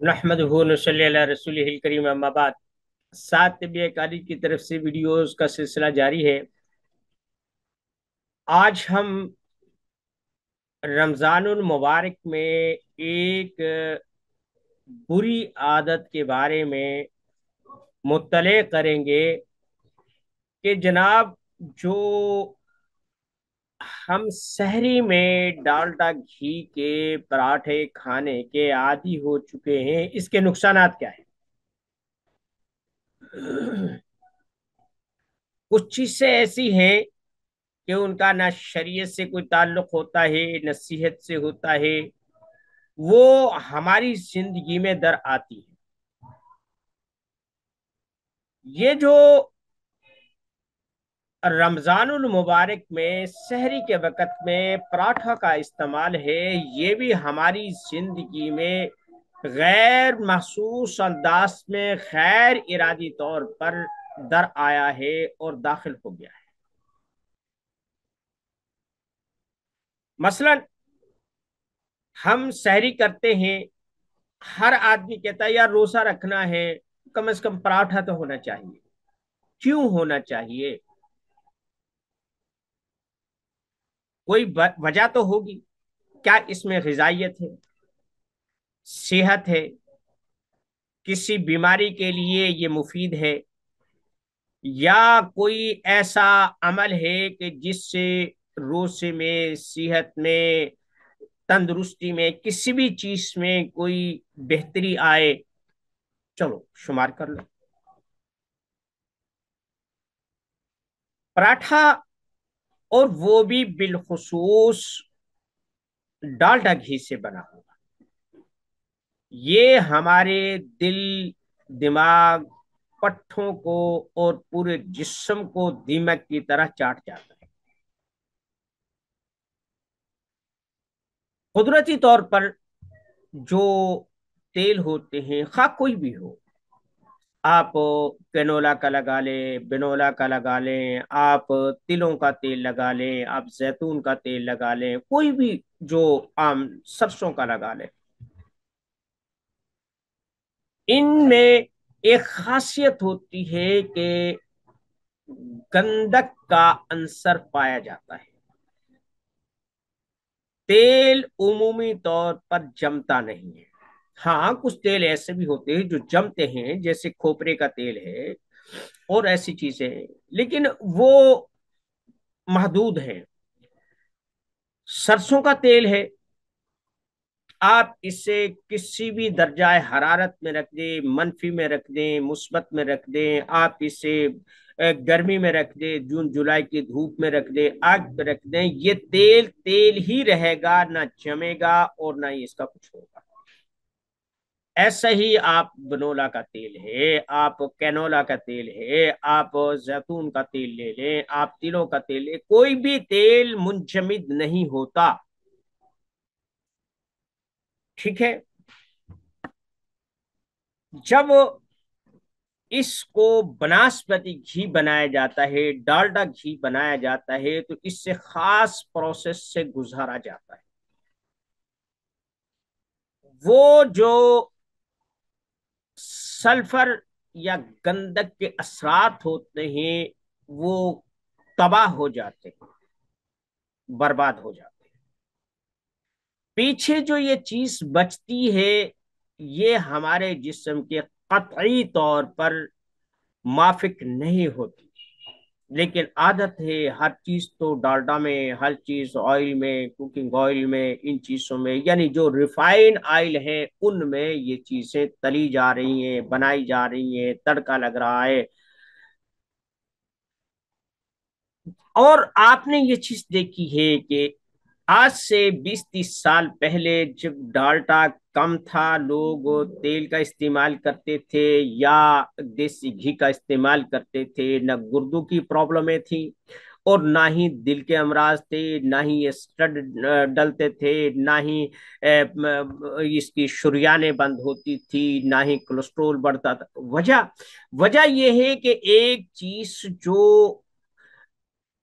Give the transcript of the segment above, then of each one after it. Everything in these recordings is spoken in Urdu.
نحمدہ و نصلی علی رسولہ الکریم اما بعد۔ سات طبیہ کالج کی طرف سے ویڈیوز کا سلسلہ جاری ہے۔ آج ہم رمضان المبارک میں ایک بری عادت کے بارے میں مطلع کریں گے کہ جناب، جو ہم سحری میں ڈالڈا گھی کے پراٹھے کھانے کے عادی ہو چکے ہیں، اس کے نقصانات کیا ہیں؟ کچھ چیزیں ایسی ہیں کہ ان کا نہ شریعت سے کوئی تعلق ہوتا ہے نہ صحت سے ہوتا ہے، وہ ہماری زندگی میں در آتی ہے۔ یہ جو رمضان المبارک میں سحری کے وقت میں پراٹھا کا استعمال ہے، یہ بھی ہماری زندگی میں غیر محسوس انداز میں غیر ارادی طور پر در آیا ہے اور داخل ہو گیا ہے۔ مثلا ہم سحری کرتے ہیں، ہر آدمی کہتا ہے یار روزہ رکھنا ہے، کم از کم پراٹھا تو ہونا چاہیے۔ کیوں ہونا چاہیے؟ کوئی وجہ تو ہوگی۔ کیا اس میں غذائیت ہے، صحت ہے، کسی بیماری کے لیے یہ مفید ہے، یا کوئی ایسا عمل ہے کہ جس سے روزے میں، صحت میں، تندرستی میں، کسی بھی چیز میں کوئی بہتری آئے؟ چلو شمار کر لو۔ پراٹھا، اور وہ بھی بالخصوص ڈالڈا گھی سے بنا ہوا، یہ ہمارے دل، دماغ، پٹھوں کو اور پورے جسم کو دیمک کی طرح چاٹ جاتا ہے۔ قدرتی طور پر جو تیل ہوتے ہیں، خواہ کوئی بھی ہو، آپ کینولا کا لگا لیں، بنولا کا لگا لیں، آپ تلوں کا تیل لگا لیں، آپ زیتون کا تیل لگا لیں، کوئی بھی جو عام سرسوں کا لگا لیں، ان میں ایک خاصیت ہوتی ہے کہ گندک کا عنصر پایا جاتا ہے۔ تیل عمومی طور پر جمتا نہیں ہے۔ ہاں، کچھ تیل ایسے بھی ہوتے ہیں جو جمتے ہیں، جیسے کھوپرے کا تیل ہے اور ایسی چیزیں ہیں، لیکن وہ محدود ہیں۔ سرسوں کا تیل ہے، آپ اسے کسی بھی درجہ حرارت میں رکھ دیں، منفی میں رکھ دیں، مثبت میں رکھ دیں، آپ اسے گرمی میں رکھ دیں، جون جولائی کی دھوپ میں رکھ دیں، آگ پہ رکھ دیں، یہ تیل تیل ہی رہے گا، نہ جمے گا اور نہ ہی اس کا کچھ ہوگا۔ ایسا ہی آپ بنولا کا تیل ہے، آپ کینولا کا تیل ہے، آپ زیتون کا تیل لے لیں، آپ تلوں کا تیل لیں، کوئی بھی تیل منجمد نہیں ہوتا۔ ٹھیک ہے؟ جب اس کو بناسپتی گھی بنایا جاتا ہے، ڈالڈا گھی بنایا جاتا ہے، تو اس سے خاص پروسیس سے گزارا جاتا ہے۔ وہ جو سلفر یا گندک کے اثرات ہوتے ہیں، وہ تباہ ہو جاتے ہیں، برباد ہو جاتے ہیں۔ پیچھے جو یہ چیز بچتی ہے، یہ ہمارے جسم کے قطعی طور پر موافق نہیں ہوتی، لیکن عادت ہے ہر چیز تو ڈالڈا میں، ہر چیز آئل میں، کوکنگ آئل میں، ان چیزوں میں، یعنی جو ریفائن آئل ہے ان میں یہ چیزیں تلی جا رہی ہیں، بنائی جا رہی ہیں، تڑکا لگ رہا ہے۔ اور آپ نے یہ چیز دیکھی ہے کہ آج سے 20-30 سال پہلے جب ڈالٹا کم تھا، لوگ تیل کا استعمال کرتے تھے یا دیسی گھی کا استعمال کرتے تھے، نہ گردوں کی پرابلمیں تھیں اور نہ ہی دل کے امراض تھے، نہ ہی یہ سٹڈ ڈلتے تھے، نہ ہی اس کی شریانیں بند ہوتی تھی، نہ ہی کولیسٹرول بڑھتا تھا۔ وجہ یہ ہے کہ ایک چیز جو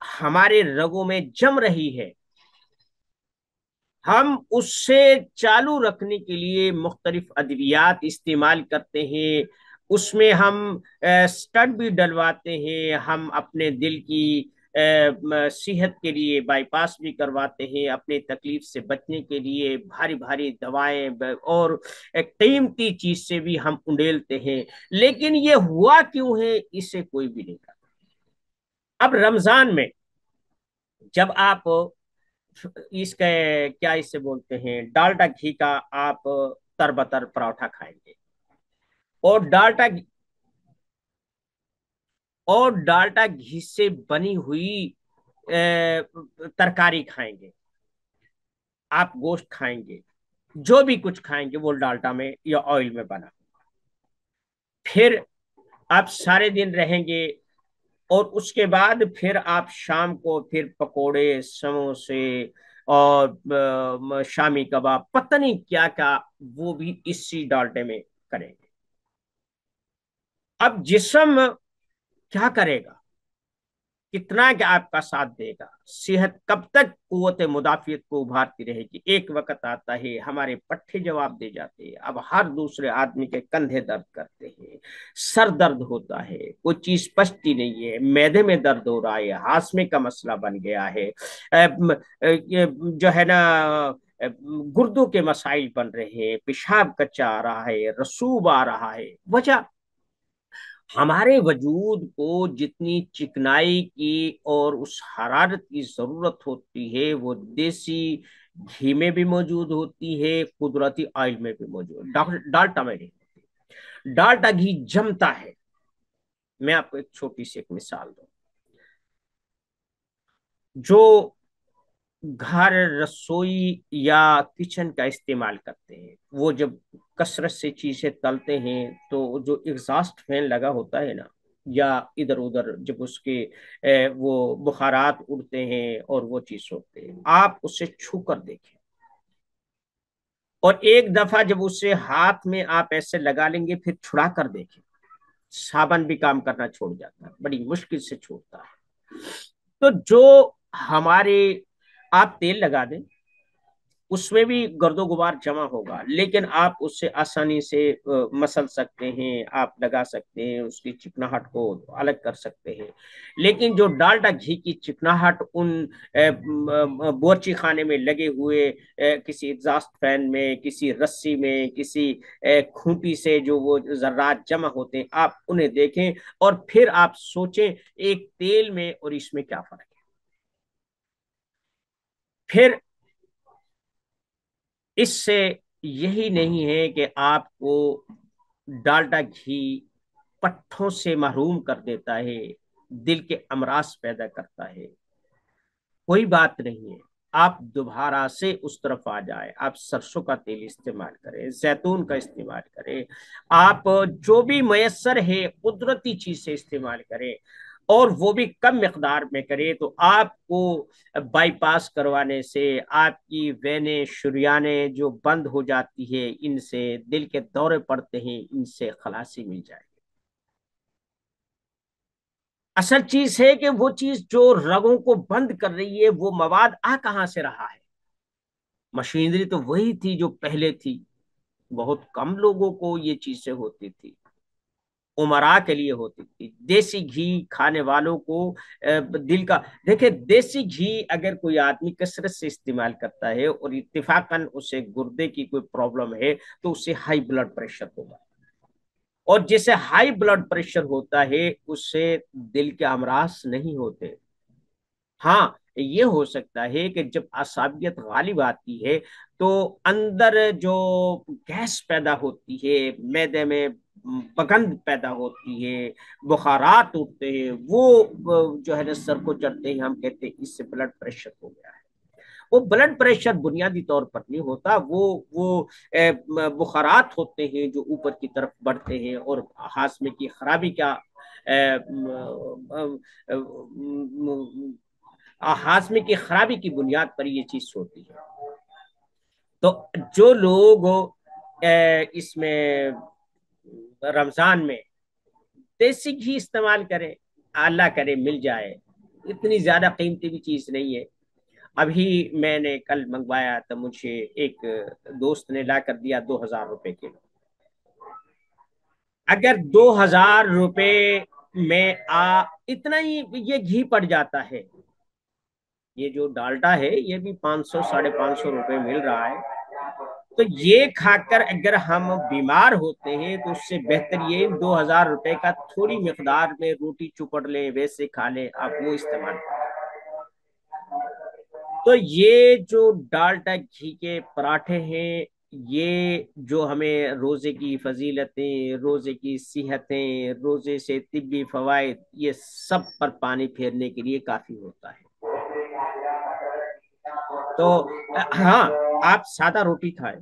ہمارے رگوں میں جم رہی ہے، ہم اس سے چالو رکھنے کے لیے مختلف ادویات استعمال کرتے ہیں، اس میں ہم سٹڈ بھی ڈلواتے ہیں، ہم اپنے دل کی صحت کے لیے بائی پاس بھی کرواتے ہیں، اپنے تکلیف سے بچنے کے لیے بھاری بھاری دوائیں اور قیمتی چیز سے بھی ہم انڈیلتے ہیں، لیکن یہ ہوا کیوں ہے اسے کوئی بھی نہیں کرتا۔ اب رمضان میں جب آپ اس کے کیا اسے بولتے ہیں ڈالڈا گھی کا آپ تر بتر پراٹھا کھائیں گے، اور ڈالٹا گھی سے بنی ہوئی ترکاری کھائیں گے، آپ گوشت کھائیں گے، جو بھی کچھ کھائیں گے وہ ڈالٹا میں یا آئل میں بنا، پھر آپ سارے دن رہیں گے، اور اس کے بعد پھر آپ شام کو پھر پکوڑے سموسے اور شامی کباب پتہ نہیں کیا کیا وہ بھی اسی ڈالٹے میں کریں گے۔ اب جسم کیا کرے گا؟ کتنا کہ آپ کا ساتھ دے گا؟ صحت کب تک قوت مدافعت کو ابھارتی رہے گی؟ ایک وقت آتا ہے ہمارے پٹھے جواب دے جاتے ہیں، اب ہر دوسرے آدمی کے کندھے درد کرتے ہیں، سر درد ہوتا ہے، کوئی چیز پچتی نہیں ہے، معدے میں درد ہو رہا ہے، ہاضمے کا مسئلہ بن گیا ہے، جو ہے نا گردوں کے مسائل بن رہے ہیں، پیشاب کچا آ رہا ہے، رسوب آ رہا ہے۔ وجہ ہمارے وجود کو جتنی چکنائی کی اور اس حرارت کی ضرورت ہوتی ہے وہ دیسی گھی میں بھی موجود ہوتی ہے، قدرتی آئل میں بھی موجود، ڈالٹا میں نہیں ہوتی۔ ڈالٹا گھی جمتا ہے۔ میں آپ کو ایک چھوٹی سی ایک مثال دوں، جو گھر رسوئی یا کچن کا استعمال کرتے ہیں وہ جب کثرت سے چیزیں تلتے ہیں تو جو ایگزاسٹ فین لگا ہوتا ہے نا، یا ادھر ادھر جب اس کے وہ بخارات اڑتے ہیں اور وہ چیز ہوتے ہیں، آپ اسے چھو کر دیکھیں، اور ایک دفعہ جب اسے ہاتھ میں آپ ایسے لگا لیں گے پھر چھڑا کر دیکھیں، صابن بھی کام کرنا چھوڑ جاتا ہے، بڑی مشکل سے چھوڑتا ہے۔ تو جو ہمارے آپ تیل لگا دیں اس میں بھی گرد و غبار جمع ہوگا، لیکن آپ اس سے آسانی سے مسل سکتے ہیں، آپ لگا سکتے ہیں، اس کی چکناہٹ کو الگ کر سکتے ہیں۔ لیکن جو ڈالڈا گھی کی چکناہٹ ان بورچی خانے میں لگے ہوئے کسی ایگزاسٹ فین میں، کسی رسی میں، کسی کھونٹی سے جو وہ ذرات جمع ہوتے ہیں، آپ انہیں دیکھیں اور پھر آپ سوچیں ایک تیل میں اور اس میں کیا فرق ہے۔ پھر اس سے یہی نہیں ہے کہ آپ کو ڈالڈا گھی پٹھوں سے محروم کر دیتا ہے، دل کے امراض پیدا کرتا ہے، کوئی بات نہیں ہے۔ آپ دوبارہ سے اس طرف آ جائے، آپ سرسوں کا تیل استعمال کریں، زیتون کا استعمال کریں، آپ جو بھی میسر ہے قدرتی چیز سے استعمال کریں، اور وہ بھی کم مقدار میں کرے، تو آپ کو بائی پاس کروانے سے آپ کی وینیں شریانیں جو بند ہو جاتی ہے، ان سے دل کے دورے پڑتے ہیں، ان سے خلاصی مل جائے۔ اصل چیز ہے کہ وہ چیز جو رگوں کو بند کر رہی ہے وہ مواد آ کہاں سے رہا ہے؟ مشینری تو وہی تھی جو پہلے تھی، بہت کم لوگوں کو یہ چیزیں ہوتی تھی، امراء کے لیے ہوتی تھی، دیسی گھی کھانے والوں کو دل کا دیکھیں، دیسی گھی اگر کوئی آدمی کثرت سے استعمال کرتا ہے اور اتفاقاً اسے گردے کی کوئی پرابلم ہے تو اسے ہائی بلڈ پریشر ہوگا، اور جیسے ہائی بلڈ پریشر ہوتا ہے اس سے دل کے امراض نہیں ہوتے۔ ہاں، یہ ہو سکتا ہے کہ جب عصبیت غالب آتی ہے تو اندر جو گیس پیدا ہوتی ہے، معدے میں پگند پیدا ہوتی ہے، بخارات اٹھتے ہیں، وہ جو ہے نا سر کو چڑھتے ہیں، ہم کہتے ہیں اس سے بلڈ پریشر ہو گیا ہے۔ وہ بلڈ پریشر بنیادی طور پر نہیں ہوتا، وہ بخارات ہوتے ہیں جو اوپر کی طرف بڑھتے ہیں، اور ہاضمے کی خرابی کا ہاضمے کی خرابی کی بنیاد پر یہ چیز ہوتی ہے۔ تو جو لوگ اس میں رمضان میں دیسی گھی استعمال کریں، اللہ کرے مل جائے، اتنی زیادہ قیمتی بھی چیز نہیں ہے، ابھی میں نے کل منگوایا تو مجھے ایک دوست نے لا کر دیا 2000 روپے کلو. اگر 2000 روپے میں اتنا ہی یہ گھی پڑ جاتا ہے. یہ جو ڈالٹا ہے یہ بھی 500 550 روپے مل رہا ہے. تو یہ کھا کر اگر ہم بیمار ہوتے ہیں تو اس سے بہتر یہ 2000 روپے کا تھوڑی مقدار میں روٹی چپڑ لیں، ویسے کھا لیں، آپ وہ استعمال کریں. تو یہ جو ڈالٹا گھی کے پراٹھے ہیں، یہ جو ہمیں روزے کی فضیلتیں، روزے کی صحتیں، روزے سے طبی فوائد، یہ سب پر پانی پھیرنے کے لیے کافی ہوتا ہے. تو ہاں، آپ سادہ روٹی کھائیں،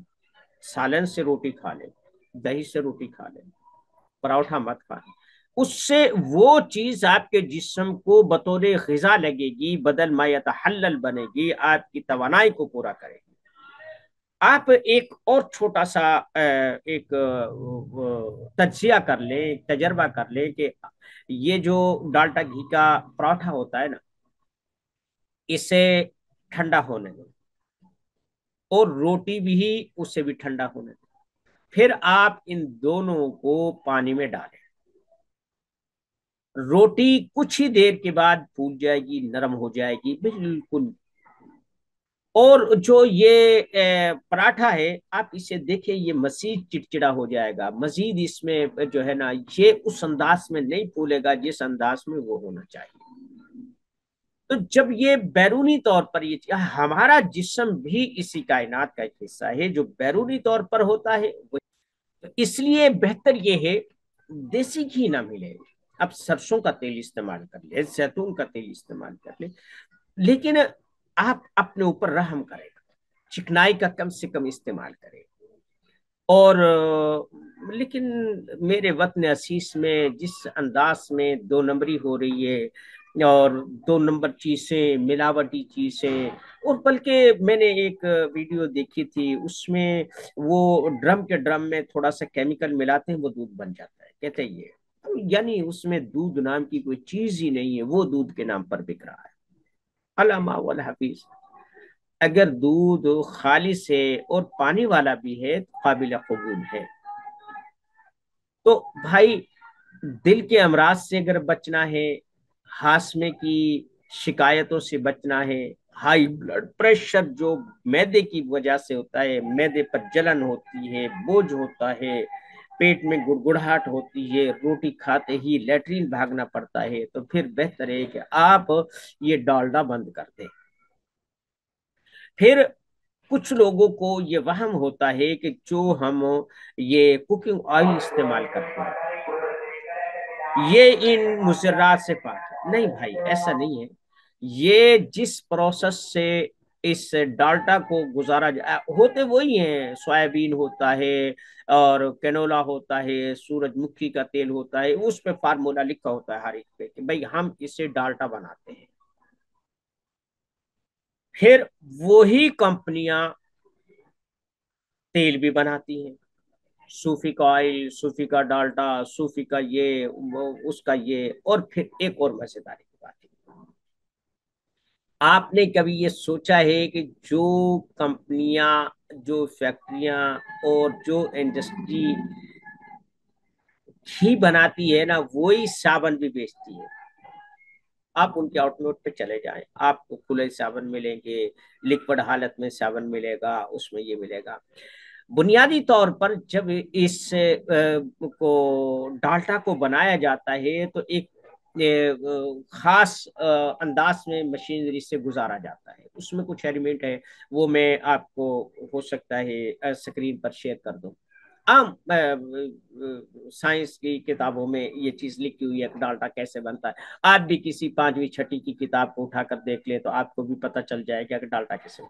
سالن سے روٹی کھا لیں، دہی سے روٹی کھا لیں، پراٹھا مت کھائیں. اس سے وہ چیز آپ کے جسم کو بطور غذا لگے گی، بدل ما یتحلل بنے گی، آپ کی توانائی کو پورا کرے گی. آپ ایک اور چھوٹا سا ایک تجزیہ کر لیں، ایک تجربہ کر لیں کہ یہ جو ڈالٹا گھی کا پراٹھا ہوتا ہے نا، اسے ٹھنڈا ہونے دیں، اور روٹی بھی اس سے بھی ٹھنڈا ہونے دیں. پھر آپ ان دونوں کو پانی میں ڈالیں. روٹی کچھ ہی دیر کے بعد پھول جائے گی، نرم ہو جائے گی بالکل. اور جو یہ پراٹھا ہے، آپ اسے دیکھیں، یہ مزید چڑچڑا ہو جائے گا، مزید اس میں جو ہے نا یہ اس انداز میں نہیں پھولے گا جس انداز میں وہ ہونا چاہیے. تو جب یہ بیرونی طور پر یہ ہمارا جسم بھی اسی کائنات کا ایک حصہ ہے جو بیرونی طور پر ہوتا ہے، تو اس لیے بہتر یہ ہے دیسی گھی نہ ملے، اب سرسوں کا تیل استعمال کر لیں، زیتون کا تیل استعمال کر لیں. لیکن آپ اپنے اوپر رحم کریں، چکنائی کا کم سے کم استعمال کریں. اور لیکن میرے وطن عزیز میں جس انداز میں دو نمبری ہو رہی ہے، اور دو نمبر چیزیں، ملاوٹی چیزیں، اور بلکہ میں نے ایک ویڈیو دیکھی تھی، اس میں وہ ڈرم کے ڈرم میں تھوڑا سا کیمیکل ملاتے ہیں، وہ دودھ بن جاتا ہے. کہتے ہیں یہ یعنی اس میں دودھ نام کی کوئی چیز ہی نہیں ہے، وہ دودھ کے نام پر بک رہا ہے. علامہ والحفیظ، اگر دودھ خالص ہے اور پانی والا بھی ہے تو قابل قبول ہے. تو بھائی، دل کے امراض سے اگر بچنا ہے، ہاضمے کی شکایتوں سے بچنا ہے، ہائی بلڈ پریشر جو میدے کی وجہ سے ہوتا ہے، میدے پر جلن ہوتی ہے، بوجھ ہوتا ہے، پیٹ میں گڑگڑاہٹ ہوتی ہے، روٹی کھاتے ہی لیٹرین بھاگنا پڑتا ہے، تو پھر بہتر ہے کہ آپ یہ ڈالڈا بند کر دیں. پھر کچھ لوگوں کو یہ وہم ہوتا ہے کہ جو ہم یہ کوکنگ آئل استعمال کرتے ہیں یہ ان مضرات سے پاک ہے. نہیں بھائی، ایسا نہیں ہے. یہ جس پروسیس سے اس ڈالٹا کو گزارا ہوتے وہی ہیں، سویابین ہوتا ہے، اور کینولا ہوتا ہے، سورج مکھی کا تیل ہوتا ہے، اس پہ فارمولا لکھا ہوتا ہے ہر ایک پہ کہ بھائی ہم اسے ڈالٹا بناتے ہیں. پھر وہی کمپنیاں تیل بھی بناتی ہیں، صوفی کا آئل، صوفی کا ڈالٹا، صوفی کا یہ، اس کا یہ. اور پھر ایک اور مزیداری کی بات ہے، آپ نے کبھی یہ سوچا ہے کہ جو کمپنیاں، جو فیکٹریاں اور جو انڈسٹری گھی بناتی ہے نا، وہی صابن بھی بیچتی ہے. آپ ان کے آؤٹ لیٹ پہ چلے جائیں، آپ کو کھلے صابن ملیں گے، لکوڈ حالت میں صابن ملے گا، اس میں یہ ملے گا. بنیادی طور پر جب اس کو ڈالٹا کو بنایا جاتا ہے تو ایک خاص انداز میں مشینری سے گزارا جاتا ہے. اس میں کچھ ایلیمنٹ ہے، وہ میں آپ کو ہو سکتا ہے اسکرین پر شیئر کر دوں. عام سائنس کی کتابوں میں یہ چیز لکھی ہوئی ہے کہ ڈالٹا کیسے بنتا ہے. آپ بھی کسی 5ویں 6ٹھی کی کتاب کو اٹھا کر دیکھ لیں تو آپ کو بھی پتہ چل جائے گا کہ ڈالٹا کیسے.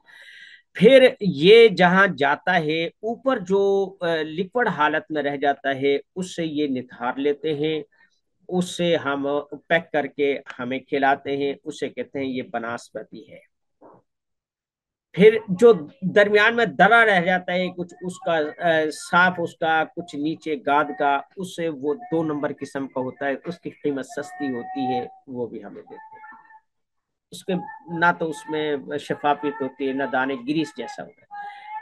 پھر یہ جہاں جاتا ہے اوپر، جو لکوڈ حالت میں رہ جاتا ہے، اس سے یہ نتھار لیتے ہیں، اس سے ہم پیک کر کے ہمیں کھلاتے ہیں، اسے کہتے ہیں یہ بناسپتی ہے. پھر جو درمیان میں درا رہ جاتا ہے کچھ، اس کا صاف، اس کا کچھ نیچے گاد کا، اس سے وہ 2 نمبر قسم کا ہوتا ہے، اس کی قیمت سستی ہوتی ہے، وہ بھی ہمیں دیتے ہیں. اس کے نہ تو اس میں شفافیت ہوتی ہے، نہ دانے گریس جیسا ہوتا ہے۔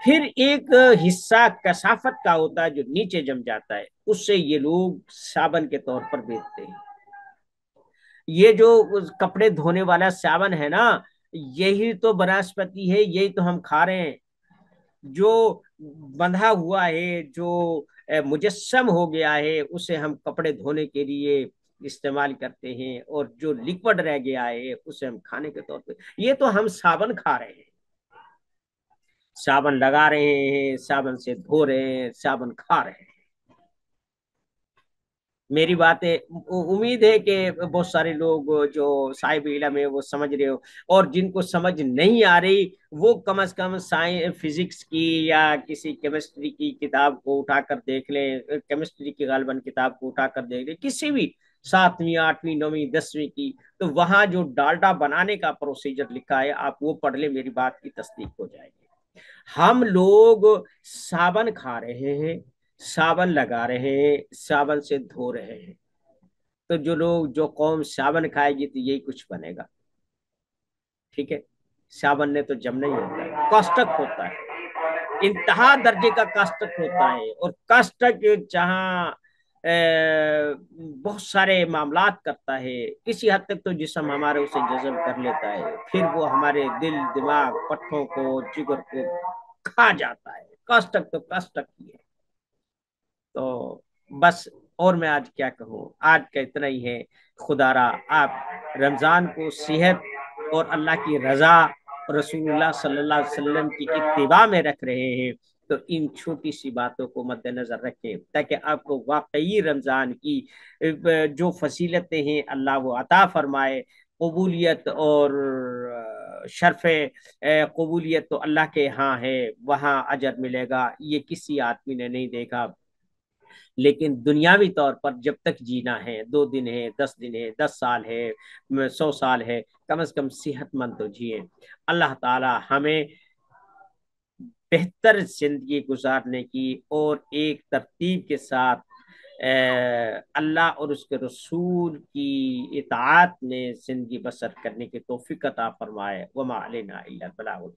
پھر ایک حصہ کثافت کا ہوتا ہے جو نیچے جم جاتا ہے، اس سے یہ لوگ صابن کے طور پر بیچتے ہیں۔ یہ جو کپڑے دھونے والا صابن ہے نا، یہی تو بناسپتی ہے، یہی تو ہم کھا رہے ہیں، جو بندھا ہوا ہے، جو مجسم ہو گیا ہے، اسے ہم کپڑے دھونے کے لیے استعمال کرتے ہیں، اور جو لکوڈ رہ گیا ہے اسے ہم کھانے کے طور پہ، یہ تو ہم صابن کھا رہے ہیں، صابن لگا رہے ہیں، صابن سے دھو رہے ہیں، صابن کھا رہے ہیں۔ میری باتیں امید ہے کہ بہت سارے لوگ جو صاحب علم ہے وہ سمجھ رہے ہو، اور جن کو سمجھ نہیں آ رہی وہ کم از کم سائنس فزکس کی یا کسی کیمسٹری کی کتاب کو اٹھا کر دیکھ لیں، کیمسٹری کی غالباً کتاب کو اٹھا کر دیکھ لیں، کسی بھی 7ویں 8ویں 9ویں 10ویں کی، تو وہاں جو ڈالڈا بنانے کا پروسیجر لکھا ہے آپ وہ پڑھ لیں، میری بات کی تصدیق ہو جائے گی۔ ہم لوگ صابن کھا رہے ہیں، صابن لگا رہے ہیں، صابن سے دھو رہے ہیں، تو جو قوم صابن کھائے گی تو یہی کچھ بنے گا، ٹھیک ہے؟ صابن نے تو جمنا ہی ہوتا ہے، کاسٹک ہوتا ہے، انتہا درجے کا کاسٹک ہوتا ہے، اور کاسٹک جہاں بہت سارے معاملات کرتا ہے، کسی حد تک تو جسم ہمارے اسے جذب کر لیتا ہے، پھر وہ ہمارے دل دماغ پٹھوں کو جگر کو کھا جاتا ہے، کاسٹک تو کاسٹک ہی ہے۔ تو بس، اور میں آج کیا کہوں، آج کا اتنا ہی ہے۔ خدا را آپ رمضان کو صحت اور اللہ کی رضا، رسول اللہ صلی اللہ علیہ وسلم کی اتباع میں رکھ رہے ہیں، تو ان چھوٹی سی باتوں کو مد نظر رکھیں، تاکہ آپ کو واقعی رمضان کی جو فضیلتیں ہیں اللہ وہ عطا فرمائے۔ قبولیت اور شرف قبولیت تو اللہ کے ہاں ہے، وہاں اجر ملے گا، یہ کسی آدمی نے نہیں دیکھا، لیکن دنیاوی طور پر جب تک جینا ہے، 2 دن ہے، 10 دن ہے، 10 سال ہے، 100 سال ہے، کم از کم صحت مند تو جیے۔ اللہ تعالی ہمیں بہتر زندگی گزارنے کی اور ایک ترتیب کے ساتھ اللہ اور اس کے رسول کی اطاعت میں زندگی بسر کرنے کی توفیق عطا فرمائے۔ وما علینا الا البلاغ۔